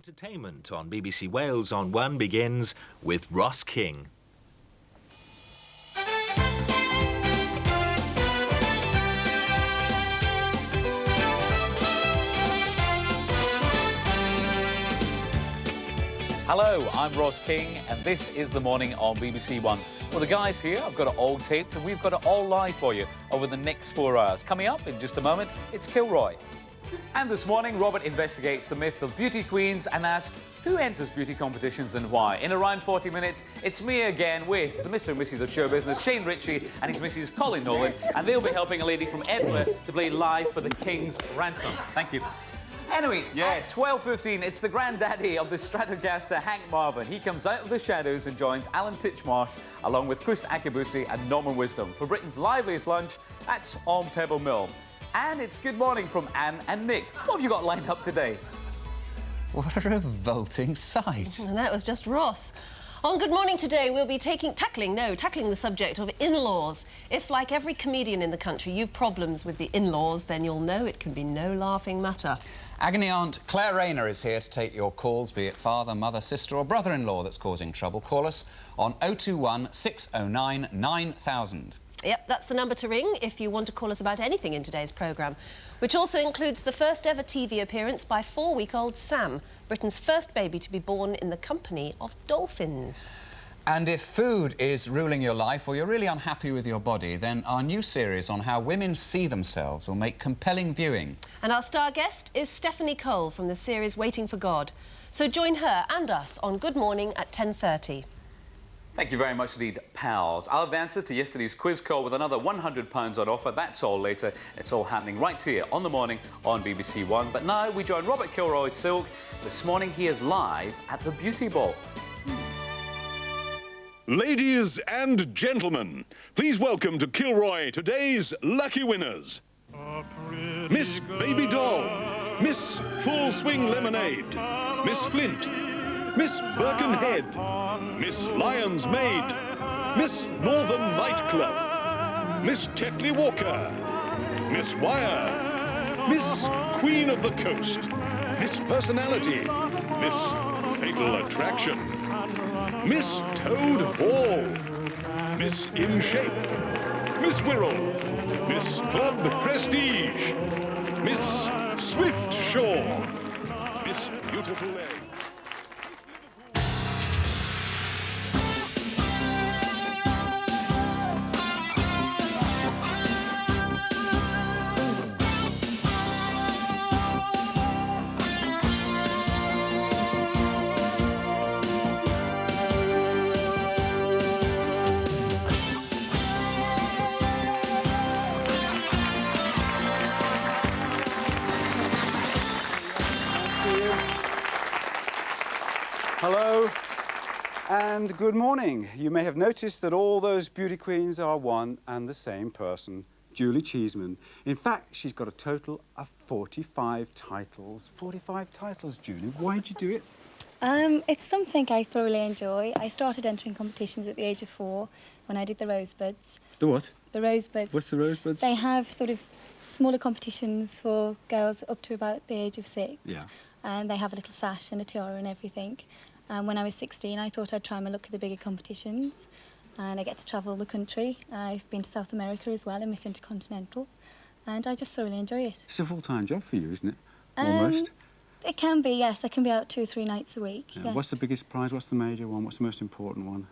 Entertainment on BBC Wales on 1 begins with Ross King. Hello, I'm Ross King, and this is The Morning on BBC One. Well, the guys here, I've got it all taped, and we've got it all live for you over the next 4 hours. Coming up in just a moment, it's Kilroy. And this morning, Robert investigates the myth of beauty queens and asks who enters beauty competitions and why. In around 40 minutes, it's me again with the Mr. and Mrs. of Show Business, Shane Ritchie and his Mrs. Colin Nolan, and they'll be helping a lady from Edinburgh to play live for the King's Ransom. Thank you. Anyway, at 12:15, it's the granddaddy of the Stratocaster, Hank Marvin. He comes out of the shadows and joins Alan Titchmarsh, along with Chris Akabusi and Norman Wisdom, for Britain's liveliest lunch at on Pebble Mill. And it's good morning from Anne and Nick. What have you got lined up today? What a revolting sight. And that was just Ross. On Good Morning today, we'll be tackling the subject of in-laws. If, like every comedian in the country, you've problems with the in-laws, then you'll know it can be no laughing matter. Agony Aunt Claire Rayner is here to take your calls, be it father, mother, sister or brother-in-law that's causing trouble. Call us on 021 609 9000. Yep, that's the number to ring if you want to call us about anything in today's programme, which also includes the first ever TV appearance by 4-week-old Sam, Britain's first baby to be born in the company of dolphins. And if food is ruling your life or you're really unhappy with your body, then our new series on how women see themselves will make compelling viewing. And our star guest is Stephanie Cole from the series Waiting for God. So join her and us on Good Morning at 10:30. Thank you very much indeed, pals. I'll have the answer to yesterday's quiz call with another £100 on offer. That's all later. It's all happening right here on The Morning on BBC One. But now we join Robert Kilroy Silk. This morning he is live at the Beauty Ball. Ladies and gentlemen, please welcome to Kilroy today's lucky winners. Miss Baby Doll, Miss Full Swing Lemonade, Miss Flint, Miss Birkenhead, Miss Lion's Maid, Miss Northern Nightclub, Miss Tetley Walker, Miss Wire, Miss Queen of the Coast, Miss Personality, Miss Fatal Attraction, Miss Toad Hall, Miss In Shape, Miss Wirral, Miss Club Prestige, Miss Swift Shore, Miss Beautiful Egg. Hello and good morning. You may have noticed that all those beauty queens are one and the same person, Julie Cheeseman. In fact, she's got a total of 45 titles. 45 titles, Julie. Why'd you do it? It's something I thoroughly enjoy. I started entering competitions at the age of 4 when I did the Rosebuds. The what? The Rosebuds. What's the Rosebuds? They have sort of smaller competitions for girls up to about the age of 6. Yeah. And they have a little sash and a tiara and everything. And when I was 16, I thought I'd try my luck at the bigger competitions. And I get to travel the country. I've been to South America as well and Miss Intercontinental. And I just thoroughly enjoy it. It's a full-time job for you, isn't it? Almost. It can be, yes. I can be out 2 or 3 nights a week. Yeah. Yeah. What's the biggest prize? What's the major one? What's the most important one?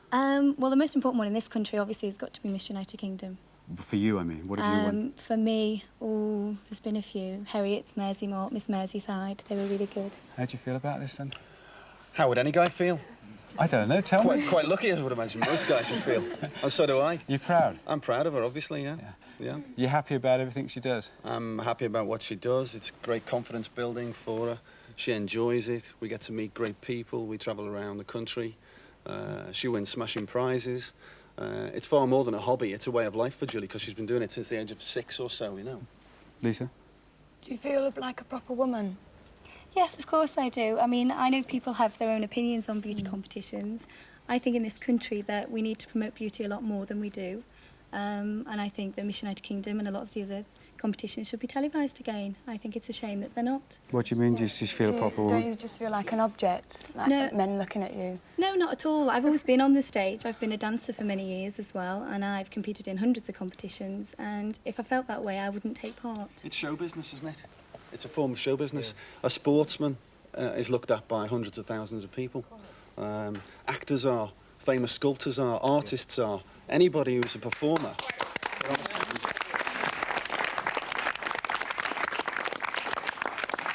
Well, the most important one in this country, obviously, has got to be Miss United Kingdom. For you, I mean. What have you won? For me, there's been a few. Harriet's, Merseymore, Miss Merseyside. They were really good. How do you feel about this, then? How would any guy feel? I don't know. Tell me. Quite lucky, I would imagine. Most guys should feel. And so do I. You're proud? I'm proud of her, obviously, yeah. You're happy about everything she does? I'm happy about what she does. It's great confidence building for her. She enjoys it. We get to meet great people. We travel around the country. She wins smashing prizes. It's far more than a hobby. It's a way of life for Julie, because she's been doing it since the age of 6 or so, you know. Lisa? Do you feel like a proper woman? Yes, of course I do. I mean, I know people have their own opinions on beauty competitions. I think in this country that we need to promote beauty a lot more than we do. And I think that Miss United Kingdom and a lot of the other competitions should be televised again. I think it's a shame that they're not. What do you mean? Do you just feel a proper woman? Don't you just feel like an object, like No. men looking at you? No, not at all. I've always been on the stage. I've been a dancer for many years as well, and I've competed in hundreds of competitions, and if I felt that way, I wouldn't take part. It's show business, isn't it? It's a form of show business. Yeah. A sportsman is looked at by hundreds of thousands of people. Actors are, famous sculptors are, artists are, anybody who's a performer.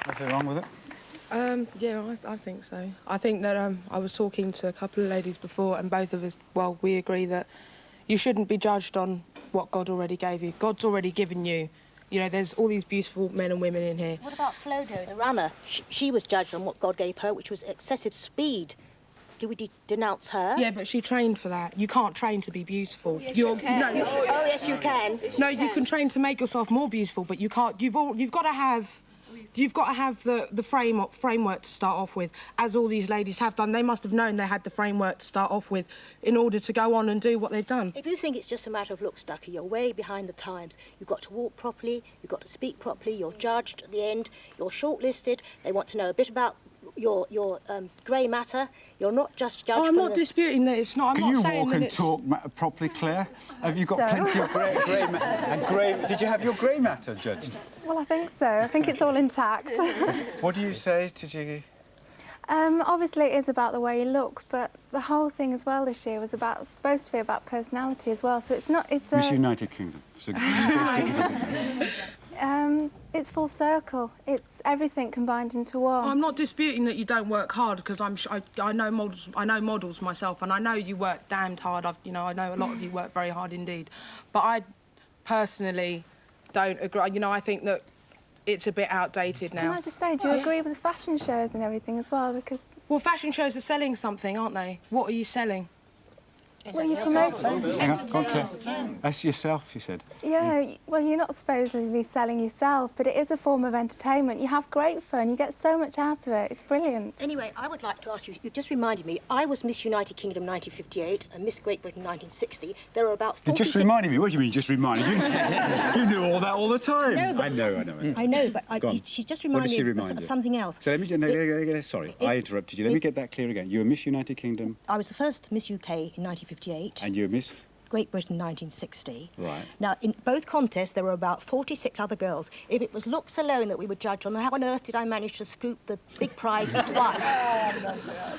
Nothing wrong with it? Yeah, I think so. I think that I was talking to a couple of ladies before, and both of us, well, we agree that you shouldn't be judged on what God already gave you. God's already given you. You know, there's all these beautiful men and women in here. What about Flodo, the runner? She was judged on what God gave her, which was excessive speed. Do we denounce her? Yeah, but she trained for that. You can't train to be beautiful. Yes, you can. No, oh, yes, you can. No, you can train to make yourself more beautiful, but you can't. You've got to have the framework to start off with, as all these ladies have done. They must have known they had the framework to start off with in order to go on and do what they've done. If you think it's just a matter of looks, Ducky, you're way behind the times. You've got to walk properly, you've got to speak properly, you're judged at the end, you're shortlisted, they want to know a bit about your grey matter. You're not just judged. Oh, I'm not disputing that it's not. I'm Can not you saying walk that and it's... talk properly, Claire? Have you got plenty of grey and grey? Did you have your grey matter judged? Well, I think so. I think it's all intact. What do you say to Jiggy? Obviously, it is about the way you look, but the whole thing as well this year was supposed to be about personality as well. So it's not. It's Miss United Kingdom. It's full circle. It's everything combined into one. I'm not disputing that you don't work hard, because I know models. I know models myself, and I know you work damned hard. I know a lot of you work very hard indeed. But I personally don't agree. I think that it's a bit outdated now. Can I just say, do you agree with the fashion shows and everything as well? Because well, fashion shows are selling something, aren't they? What are you selling? Well, you promote. Hang on, go on, Claire. That's yourself, you said. Yeah, well, you're not supposedly selling yourself, but it is a form of entertainment. You have great fun. You get so much out of it. It's brilliant. Anyway, I would like to ask you, you just reminded me, I was Miss United Kingdom 1958 and Miss Great Britain 1960. There were about 46... You just reminded me? What do you mean, just reminded you? You knew all that all the time. No, but I know. I know, but she just reminded me of something else. So let me... sorry, I interrupted you. Let me get that clear again. You were Miss United Kingdom... I was the first Miss UK in 1958. And you were Miss... Great Britain 1960. Right. Now, in both contests, there were about 46 other girls. If it was looks alone that we were judged on, how on earth did I manage to scoop the big prize twice?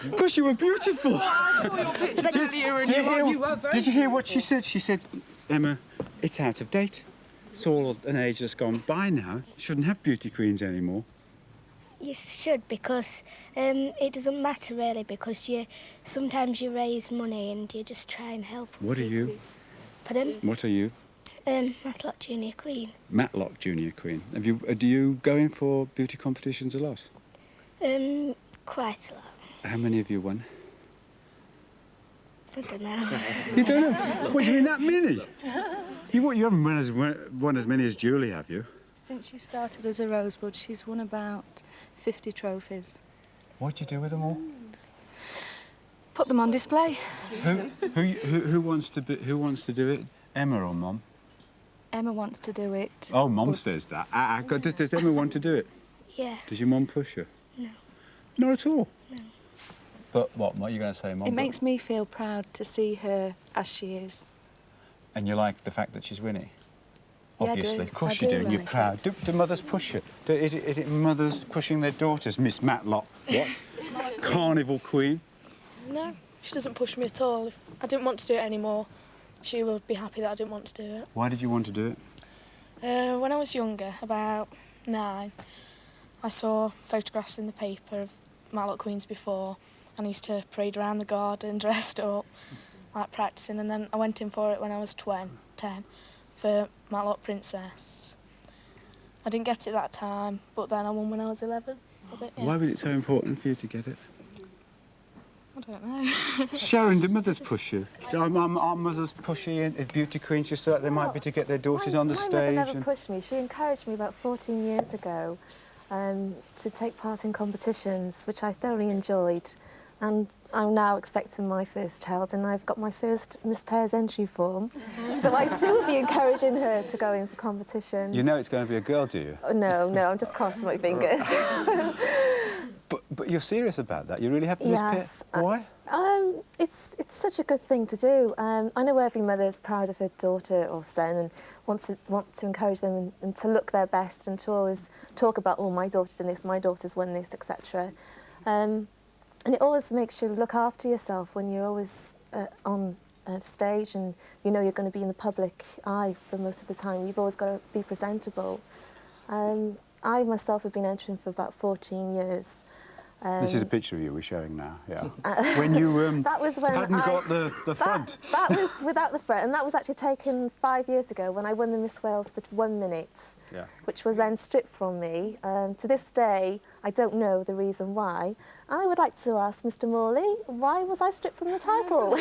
Because you were beautiful. I saw your pictures earlier, and you were very... Did you hear what she said? She said, Emma, it's out of date. It's all an age that's gone by now. Shouldn't have beauty queens anymore. You should, because it doesn't matter really, because sometimes you raise money and you just try and help. What are you? Pardon? What are you? Matlock Junior Queen. Matlock Junior Queen. Do you go in for beauty competitions a lot? Quite a lot. How many have you won? I don't know. You don't know? What do you mean, that many? You haven't won as many as Julie, have you? Since she started as a Rosebud, she's won about 50 trophies. What do you do with them all? Put them on display. Who wants to do it? Emma or Mum? Emma wants to do it. Oh, Mum says that. Does Emma want to do it? Yeah. Does your mum push her? No. Not at all? No. But what are you going to say, Mum? It makes me feel proud to see her as she is. And you like the fact that she's winning? Yeah, Obviously, I do. of course I you do, do and you're like proud. Do mothers push you? Is it mothers pushing their daughters, Miss Matlock? What? Carnival Queen? No, she doesn't push me at all. If I didn't want to do it anymore, she would be happy that I didn't want to do it. Why did you want to do it? When I was younger, about 9, I saw photographs in the paper of Matlock Queens before, and I used to parade around the garden dressed up, like practising, and then I went in for it when I was 10. For Matlock Princess. I didn't get it that time, but then I won when I was 11. Was it? Yeah. Why was it so important for you to get it? I don't know. Sharon, do mothers push you? Are mothers pushy and beauty queens just so that they might be to get their daughters on the stage? My mother never pushed me. She encouraged me about 14 years ago to take part in competitions, which I thoroughly enjoyed. and I'm now expecting my first child, and I've got my first Miss Pears entry form. So I too will be encouraging her to go in for competitions. You know it's going to be a girl, do you? Oh, no, I'm just crossing my fingers. But you're serious about that? You really have to Miss Pears? Why? It's such a good thing to do. I know every mother is proud of her daughter or son and want to encourage them and to look their best and to always talk about, oh, my daughter's done this, my daughter's won this, etc. And it always makes you look after yourself when you're always on stage and you know you're going to be in the public eye for most of the time. You've always got to be presentable. I myself have been entering for about 14 years. This is a picture of you we're showing now, yeah. When you that was when hadn't got the front. That was without the front, and that was actually taken 5 years ago when I won the Miss Wales for 1 minute, which was then stripped from me. To this day, I don't know the reason why. I would like to ask Mr. Morley, why was I stripped from the title?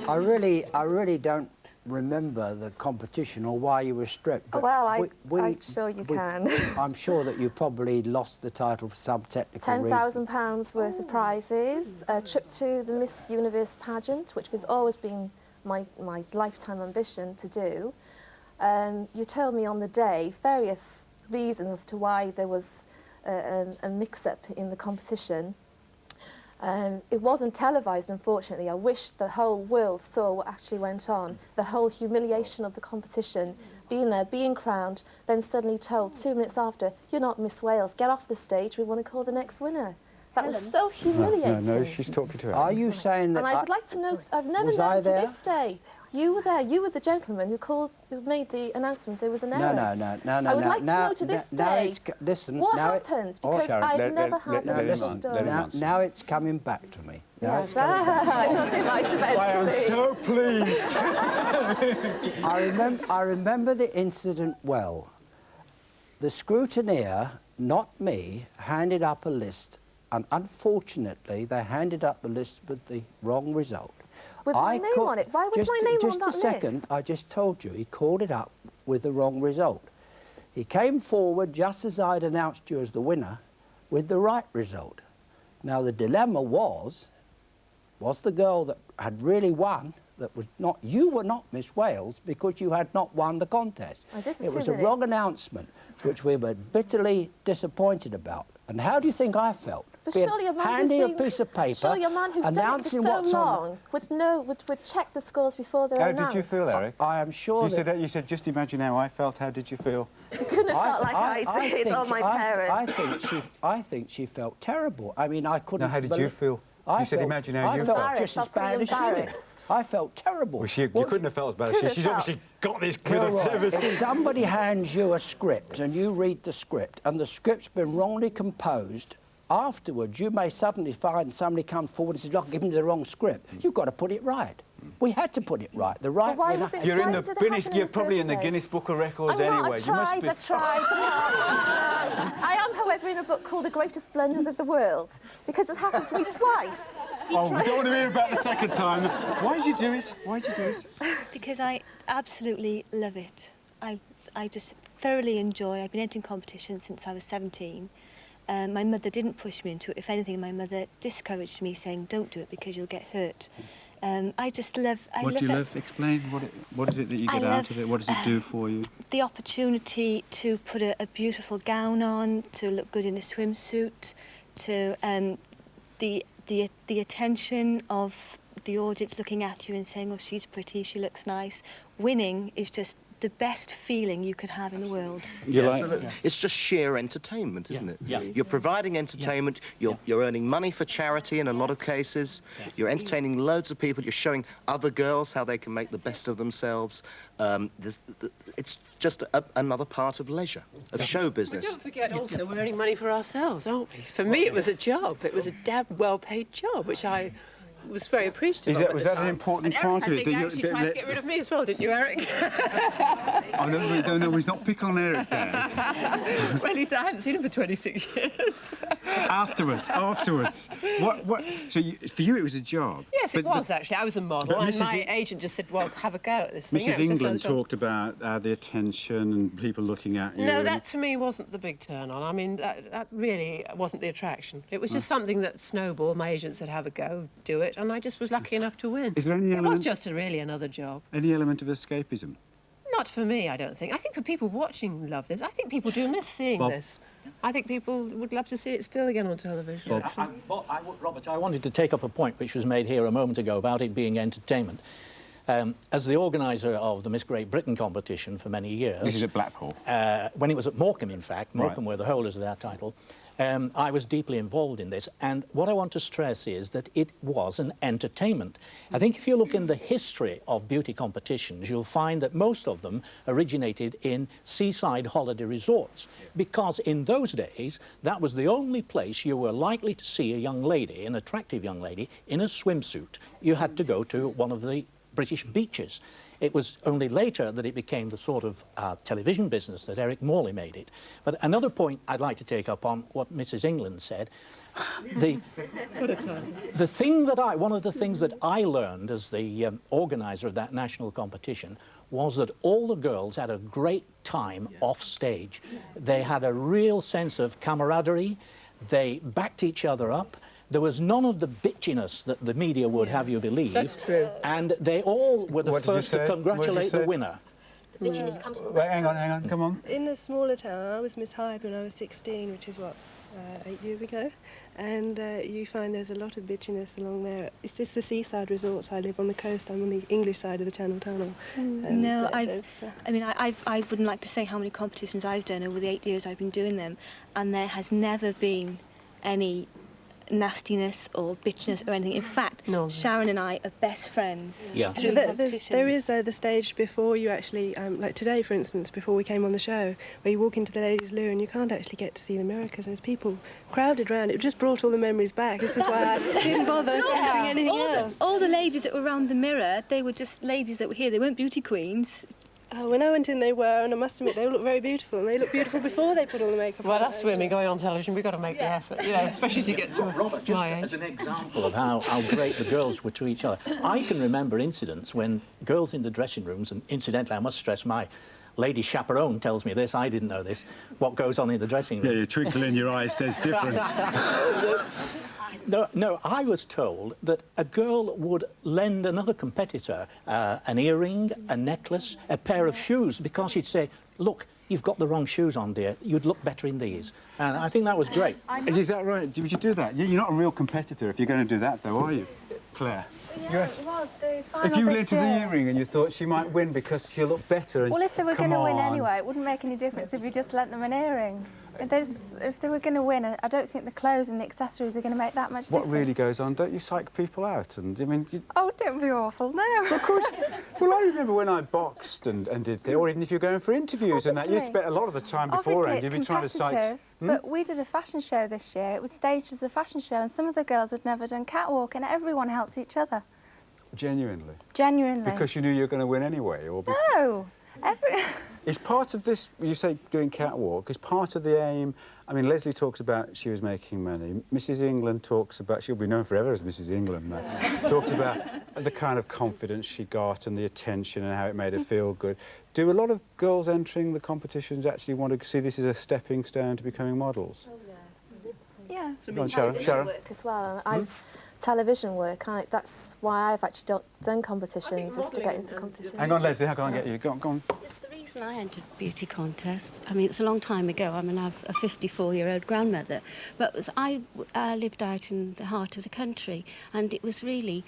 I really don't remember the competition or why you were stripped. But well, I'm sure you can. I'm sure that you probably lost the title for some technical reason. £10,000 worth of prizes, a trip to the Miss Universe pageant, which has always been my lifetime ambition to do. You told me on the day various reasons as to why there was a mix-up in the competition. It wasn't televised, unfortunately. I wish the whole world saw what actually went on. The whole humiliation of the competition, being there, being crowned, then suddenly told 2 minutes after, you're not Miss Wales, get off the stage, we want to call the next winner. That was so humiliating. No, she's talking to her. Are you saying that... And I would like to know, I've never known to this day. You were there, you were the gentleman who made the announcement there was an error. No. I would like to know to this day listen, what happened, because I've never had a story. Now it's coming back to me. Yes, not too late eventually. I am so pleased. I remember the incident well. The scrutineer, not me, handed up a list, and unfortunately they handed up a list with the wrong result. With my name on it? Why was my name on that list? Just a second, I just told you, he called it up with the wrong result. He came forward just as I'd announced you as the winner with the right result. Now the dilemma was the girl that had really won, that was not, you were not Miss Wales because you had not won the contest. It was a wrong announcement, which we were bitterly disappointed about. And how do you think I felt? But surely a man handing a piece of paper, surely a man who's done it for so long would check the scores before they're announced. How did you feel, Eric? I am sure you said, just imagine how I felt. How did you feel? You couldn't have felt like I did, or my parents. I think she felt terrible. I mean, I couldn't... Now, how did you feel? You said, imagine how you felt. I felt just as bad as she did. I felt terrible. Well, you couldn't have felt as bad as she. She's obviously got this If somebody hands you a script and you read the script and the script's been wrongly composed, afterwards you may suddenly find somebody comes forward and says, look, give me the wrong script. You've got to put it right. We had to put it right. The right. You're probably in the Guinness Book of Records anyway. I've tried. I am, however, in a book called The Greatest Blunders of the World, because it happened to me twice. Oh, we don't want to hear about the second time. Why did you do it? Why did you do it? Because I absolutely love it. I just thoroughly enjoy. I've been entering competitions since I was 17. My mother didn't push me into it. If anything, my mother discouraged me, saying, don't do it because you'll get hurt. I just love... What do you love? Explain. What is it that you get out of it? What does it do for you? The opportunity to put a beautiful gown on, to look good in a swimsuit, to the attention of the audience looking at you and saying, oh, she's pretty, she looks nice. Winning is just the best feeling you could have in the world. It's just sheer entertainment, isn't it? Yeah. You're providing entertainment, you're earning money for charity in a lot of cases, you're entertaining loads of people, you're showing other girls how they can make the best of themselves. It's just another part of leisure, of show business. But don't forget also, we're earning money for ourselves, aren't we? For me, it was a job. It was a damn well-paid job, which I was very appreciative of it. Was that an important part of it? And Eric, I think, actually tried to get rid of me as well, didn't you, Eric? Oh, no, he's not pick on Eric, Dad. Well, he said, I haven't seen him for 26 years. Afterwards. What? So for you, it was a job? Yes, it was, actually. I was a model, and my agent just said, well, have a go at this thing. Mrs. England talked about the attention and people looking at you. No, that to me wasn't the big turn-on. I mean, that really wasn't the attraction. It was just something that snowballed. My agent said, have a go, do it, and I just was lucky enough to win. Is there any element... It was just really another job. Any element of escapism? Not for me, I don't think. I think for people watching love this. I think people do miss seeing this. I think people would love to see it still again on television. Robert, I wanted to take up a point which was made here a moment ago about it being entertainment. As the organiser of the Miss Great Britain competition for many years... This is at Blackpool? When it was at Morecambe, in fact. Morecambe were the holders of that title. I was deeply involved in this, and what I want to stress is that it was an entertainment. I think if you look in the history of beauty competitions, you'll find that most of them originated in seaside holiday resorts, because in those days, that was the only place you were likely to see a young lady, an attractive young lady, in a swimsuit. You had to go to one of the British beaches. It was only later that it became the sort of television business that Eric Morley made it. But another point I'd like to take up on what Mrs. England said, one of the things that I learned as the organiser of that national competition was that all the girls had a great time off stage. They had a real sense of camaraderie. They backed each other up. There was none of the bitchiness that the media would have you believe. That's true. And they all were the first to congratulate the winner. Bitchiness comes from... Wait, hang on, come on. In a smaller town, I was Miss Hyde when I was 16, which is, what, 8 years ago? And you find there's a lot of bitchiness along there. It's just the seaside resorts. I live on the coast. I'm on the English side of the Channel Tunnel. No, I wouldn't like to say how many competitions I've done over the 8 years I've been doing them, and there has never been any nastiness or bitchiness or anything. In fact, Sharron and I are best friends. Yeah. There is the stage before you actually, like today, for instance, before we came on the show, where you walk into the ladies' loo and you can't actually get to see the mirror because there's people crowded around. It just brought all the memories back. This is why I didn't bother doing anything else. All the ladies that were around the mirror, they were just ladies that were here. They weren't beauty queens. When I went in, they were, and I must admit, they all look very beautiful, and they look beautiful before they put all the makeup on. Well, us women going on television, we've got to make the effort, you know, especially as you get to Robert, just as an example of how great the girls were to each other, I can remember incidents when girls in the dressing rooms, and incidentally, I must stress my lady chaperone tells me this, I didn't know this, what goes on in the dressing room. Yeah, your twinkle in your eye says different. No, I was told that a girl would lend another competitor an earring, a necklace, a pair of shoes, because she'd say, look, you've got the wrong shoes on, dear. You'd look better in these. And I think that was great. Is that right? Would you do that? You're not a real competitor if you're going to do that, though, are you, Claire? Yeah, it was the final If you this lent her the earring and you thought she might win because she'll look better... Well, if they were going to win anyway, it wouldn't make any difference if you just lent them an earring. If they were going to win, I don't think the clothes and the accessories are going to make that much difference. What really goes on? Don't you psych people out? And I mean, oh, don't be awful, no. Of course. Well, I remember when I boxed and did that, or even if you're going for interviews and that, you'd spend a lot of the time beforehand, you'd be trying to psych... But we did a fashion show this year. It was staged as a fashion show, and some of the girls had never done catwalk, and everyone helped each other. Genuinely? Genuinely. Because you knew you were going to win anyway? Or no. Is part of this, you say doing catwalk, is part of the aim... I mean, Leslie talks about she was making money. Mrs. England talks about, she'll be known forever as Mrs. England now, talked about the kind of confidence she got and the attention and how it made her feel good. Do a lot of girls entering the competitions actually want to see this as a stepping stone to becoming models? Oh, yes. Yeah. Go on, Sharron. Work as well. Television work, that's why I've actually done competitions, is to get into competitions. Hang on, Leslie, how can I get you? Go on. It's the reason I entered beauty contests. I mean, it's a long time ago. I mean, I'm a 54-year-old grandmother. But I lived out in the heart of the country, and it was really...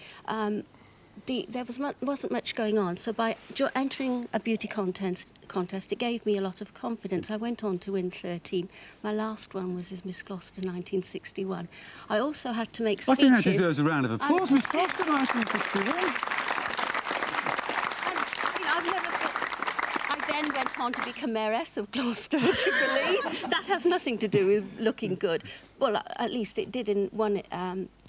there wasn't much going on, so by entering a beauty contest, it gave me a lot of confidence. I went on to win 13. My last one was as Miss Gloucester 1961. I also had to make speeches... I think that deserves a round of applause, Miss Gloucester 1961. I then went on to become Mayoress of Gloucester, would you believe? That has nothing to do with looking good. Well, at least it did in one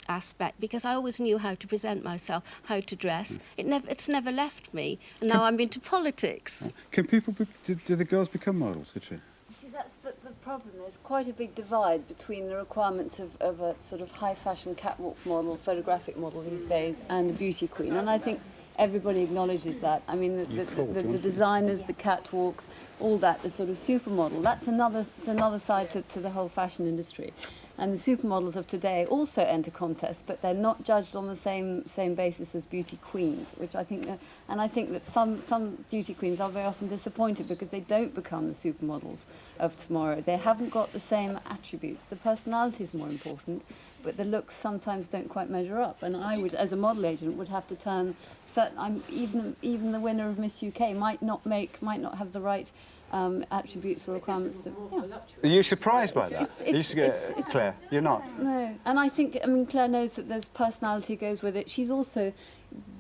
aspect, because I always knew how to present myself, how to dress. It's never left me, and now I'm into politics. Can people, do the girls become models, Katrina? See, that's the problem. There's quite a big divide between the requirements of a sort of high-fashion catwalk model, photographic model these days, and a beauty queen. And I think everybody acknowledges that. I mean, the designers, the catwalks, all that, the sort of supermodel, that's another side to the whole fashion industry. And the supermodels of today also enter contests, but they're not judged on the same basis as beauty queens, which I think that, and I think that some beauty queens are very often disappointed because they don't become the supermodels of tomorrow. They haven't got the same attributes. The personality is more important, but the looks sometimes don't quite measure up. And I would, as a model agent, would have to turn certain. Even the winner of Miss UK might not have the right attributes or requirements to. Are you surprised by that? Claire, you're not? No, and I think, Claire knows that there's personality goes with it. She's also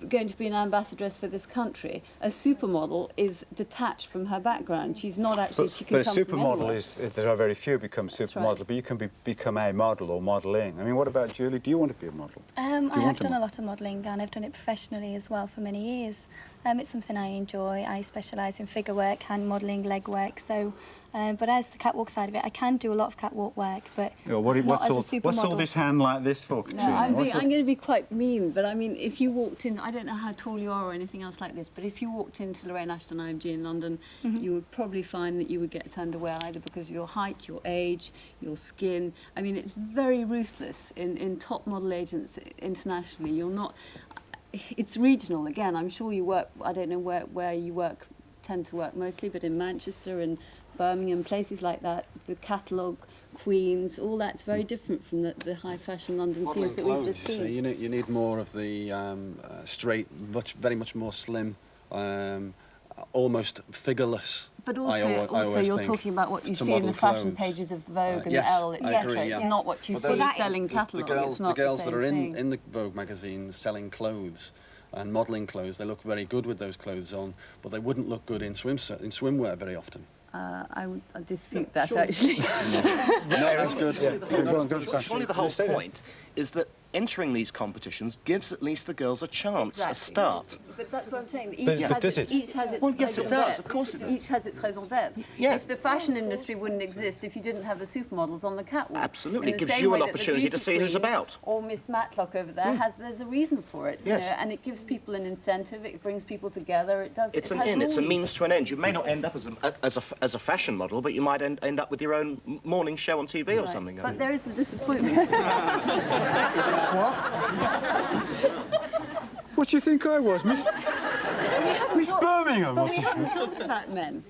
going to be an ambassadress for this country. A supermodel is detached from her background. She's not actually. But a supermodel is, there are very few who become supermodel, but you can become a model or modelling. I mean, what about Julie? Do you want to be a model? I have done a lot of modelling, and I've done it professionally as well for many years. It's something I enjoy. I specialise in figure work, hand modelling, leg work. So, but as the catwalk side of it, I can do a lot of catwalk work, but not as a supermodel. What's all this hand like this for, Katrina? No, I'm going to be quite mean, but I mean, if you walked in, I don't know how tall you are or anything else like this, but if you walked into Lorraine Ashton IMG in London, you would probably find that you would get turned away either because of your height, your age, your skin. I mean, it's very ruthless in top model agents internationally. You're not. It's regional again. I'm sure you work. I don't know where you tend to work mostly, but in Manchester and Birmingham, places like that, the catalogue queens, all that's very different from the high fashion London scenes that we've just seen. So you need more of the straight, very much more slim, almost figureless. But also you're talking about what you see in the fashion pages of Vogue and Elle, etc. It's not what you see selling catalogue. The girls that are in the Vogue magazines selling clothes and modelling clothes, they look very good with those clothes on, but they wouldn't look good in swimwear very often. I would dispute that, actually. No, that's good. Surely the whole point is that entering these competitions gives at least the girls a chance, a start. But that's what I'm saying. Each has its well, yes, it does. Of course it does. Each has its raison d'être. Yeah. If the fashion industry wouldn't exist if you didn't have the supermodels on the catwalk. Absolutely. It gives you an opportunity to see who's about. Or Miss Matlock over there there's a reason for it. Yes. You know, and it gives people an incentive. It brings people together. It does. It's it's a means to an end. You may not end up as a fashion model, but you might end up with your own morning show on TV or something. But there is a disappointment. What do you think I was, Miss Birmingham? But we haven't talked about men.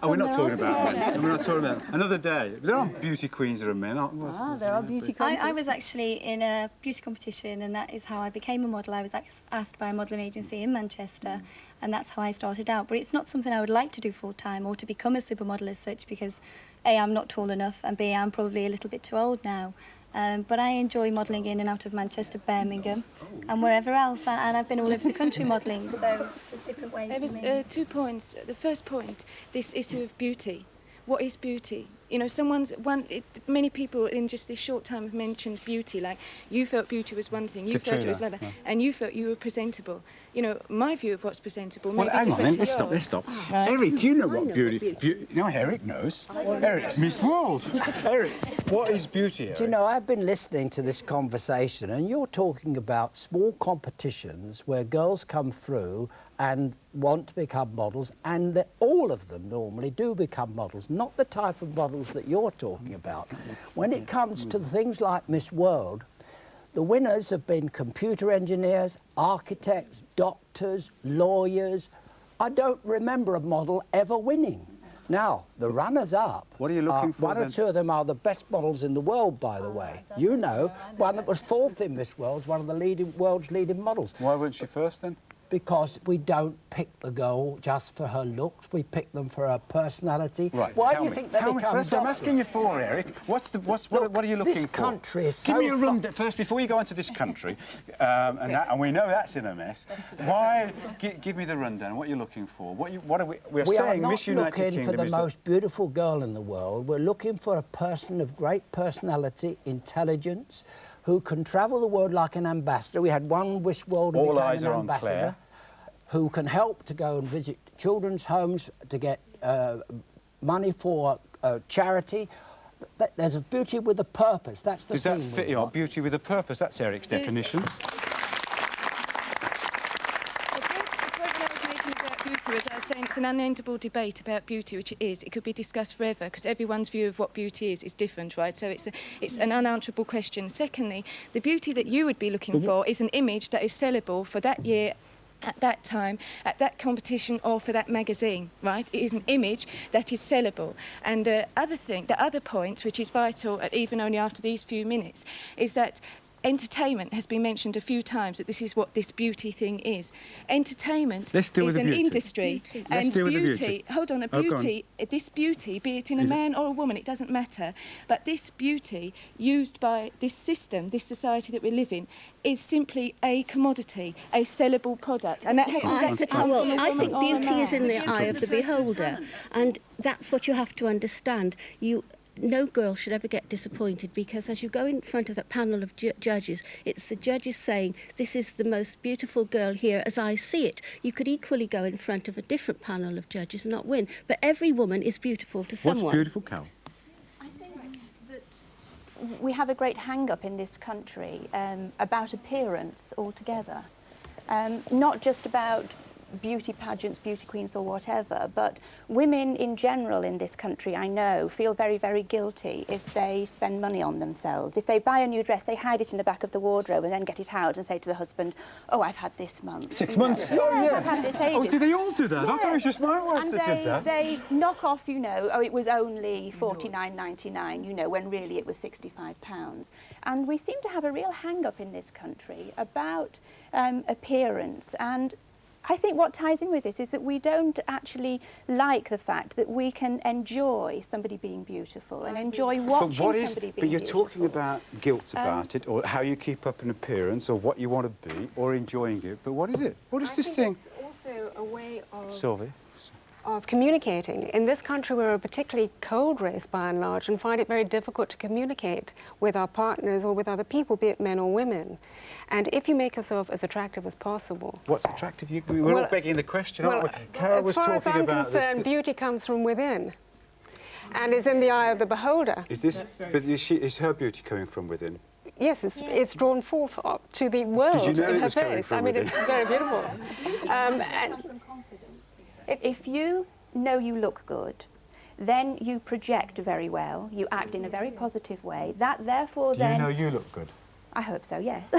We're not talking about men. We're not talking about another day. There are beauty queens that are men, aren't there? There are beauty contests. I was actually in a beauty competition, and that is how I became a model. I was asked by a modelling agency in Manchester, and that's how I started out. But it's not something I would like to do full-time or to become a supermodel as such, because A, I'm not tall enough, and B, I'm probably a little bit too old now. But I enjoy modelling in and out of Manchester, Birmingham, and wherever else. And I've been all over the country modelling, so there's different ways. There was 2 points. The first point, this issue of beauty. What is beauty? You know, many people in just this short time have mentioned beauty, like you felt beauty was one thing, you felt it was another, and you felt you were presentable. You know, my view of what's presentable may be different to yours. Let's stop. Eric, you know what beauty... No, Eric knows. Eric's Miss World. Eric, what is beauty, Eric? Do you know, I've been listening to this conversation, and you're talking about small competitions where girls come through and want to become models, and that all of them normally do become models, not the type of models that you're talking about. When it comes to things like Miss World, the winners have been computer engineers, architects, doctors, lawyers. I don't remember a model ever winning. Now, the runners-up, what are you looking for? One or two of them are the best models in the world, by the way. You know, one that was 4th in Miss World, one of the world's leading models. Why wasn't she first then? Because we don't pick the girl just for her looks, we pick them for her personality. Right, why do you think they become That's what I'm asking you for, Eric. What are you looking for? This country is Give me a rundown first, before you go into this country, and we know that's in a mess. Give me the rundown, what you're looking for. We're saying Miss United Kingdom is... We are not looking for the most beautiful girl in the world. We're looking for a person of great personality, intelligence, who can travel the world like an ambassador. We had one wish world All became eyes an are on ambassador, Claire. who can help to go and visit children's homes to get money for charity. There's a beauty with a purpose. That's the thing. Does that fit you? Beauty with a purpose. That's Eric's definition. As I was saying, it's an unendable debate about beauty, which it is. It could be discussed forever because everyone's view of what beauty is different, right? So it's an unanswerable question. Secondly, the beauty that you would be looking for is an image that is sellable for that year, at that time, at that competition, or for that magazine, right? It is an image that is sellable. And the other point, which is vital, even only after these few minutes, is that entertainment has been mentioned a few times, that this is what this beauty thing is. Entertainment is an industry, and beauty, hold on, this beauty, be it in a man or a woman, it doesn't matter, but this beauty used by this system, this society that we live in, is simply a commodity, a sellable product. And that I think beauty is in the eye of the beholder, and that's what you have to understand. No girl should ever get disappointed, because as you go in front of that panel of judges, it's the judges saying, this is the most beautiful girl here as I see it. You could equally go in front of a different panel of judges and not win, but every woman is beautiful to someone. What's beautiful, Cal? I think that we have a great hang-up in this country about appearance altogether. Not just about beauty pageants, beauty queens or whatever, but women in general in this country, I know, feel very, very guilty if they spend money on themselves. If they buy a new dress, they hide it in the back of the wardrobe and then get it out and say to the husband, oh, I've had this month. 6 months? Yes, I've had this ages. Oh, do they all do that? I thought it was just my wife that did that. They knock off, you know, oh, it was only $49.99, you know, when really it was £65. And we seem to have a real hang-up in this country about appearance, and I think what ties in with this is that we don't actually like the fact that we can enjoy somebody being beautiful and enjoy watching somebody being beautiful. But you're talking about guilt about it, or how you keep up an appearance, or what you want to be, or enjoying it. But what is it? What is this thing? It's also a way of... Sylvie? Of communicating. In this country, we're a particularly cold race by and large, and find it very difficult to communicate with our partners or with other people, be it men or women. And if you make yourself as attractive as possible... What's attractive? We're all begging the question, aren't we? Carol was talking about this. As far as I'm concerned, beauty comes from within and is in the eye of the beholder. Is this... But is her beauty coming from within? Yes, it's drawn forth up to the world in her face. I mean, it's very beautiful. If you know you look good, then you project very well, you act in a very positive way. That therefore then... Do you know you look good? I hope so, yes.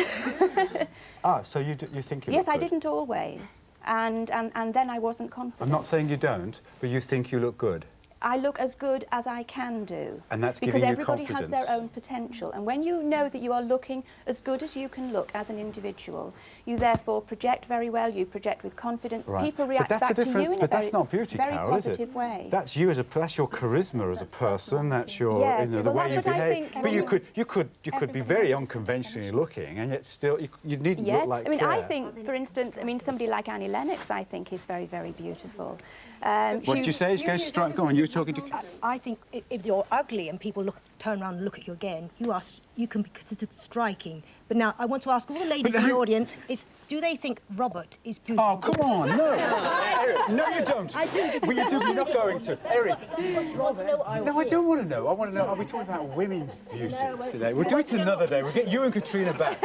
So you think you Yes, look I good? didn't always. And then I wasn't confident. I'm not saying you don't, but you think you look good. I look as good as I can do. And that's giving you confidence. Because everybody has their own potential. And when you know that you are looking as good as you can look as an individual, you therefore project very well, you project with confidence. Right. People react back to you in a that's not beauty, very Carol, positive way. That's you that's your charisma as a person, that's your, yes, you know, the way you behave. But you could be very unconventionally looking, and yet still, you needn't look like Claire. Claire. I think, for instance, somebody like Annie Lennox, I think, is very, very beautiful. What did you say? Go on, you were talking to... I think if you're ugly and people turn around and look at you again, you can be considered striking. But now, I want to ask all the ladies in the audience, do they think Robert is beautiful? Oh, come on, no. Eric, no, you don't. I do. Well, you do, you're not going to. Eric. No, I don't want to know. I want to know, are we talking about women's beauty today? We'll do it another day. We'll get you and Katrina back.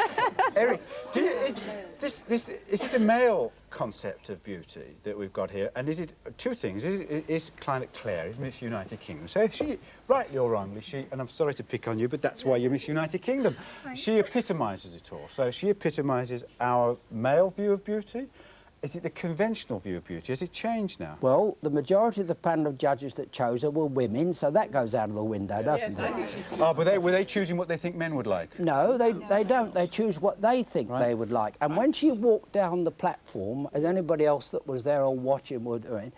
Eric, is it a male concept of beauty that we've got here? And is it two things? Is Claire, is Miss United Kingdom? So she, rightly or wrongly, and I'm sorry to pick on you, but that's why you're Miss United Kingdom. She epitomises it all. So she epitomises our male view of beauty. Is it the conventional view of beauty? Has it changed now? Well, the majority of the panel of judges that chose her were women, so that goes out of the window, doesn't it? Oh, but were they choosing what they think men would like? No, they don't. They choose what they think they would like. And when she walked down the platform, as anybody else that was there or watching were doing,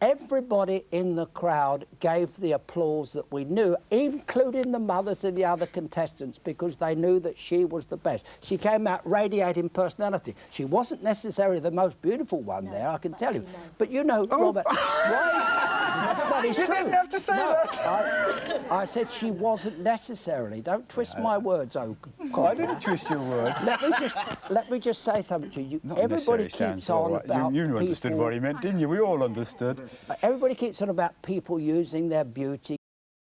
everybody in the crowd gave the applause that we knew, including the mothers of the other contestants, because they knew that she was the best. She came out radiating personality. She wasn't necessarily the most beautiful one there, I can tell you. But you know, Robert, that is true. You didn't have to say that. I said she wasn't necessarily. Don't twist my words, I didn't twist your words. Let me just say something to you. Not Everybody necessarily keeps sounds on all right. about You understood people- what he meant, didn't you? We all understood. Everybody keeps on about people using their beauty,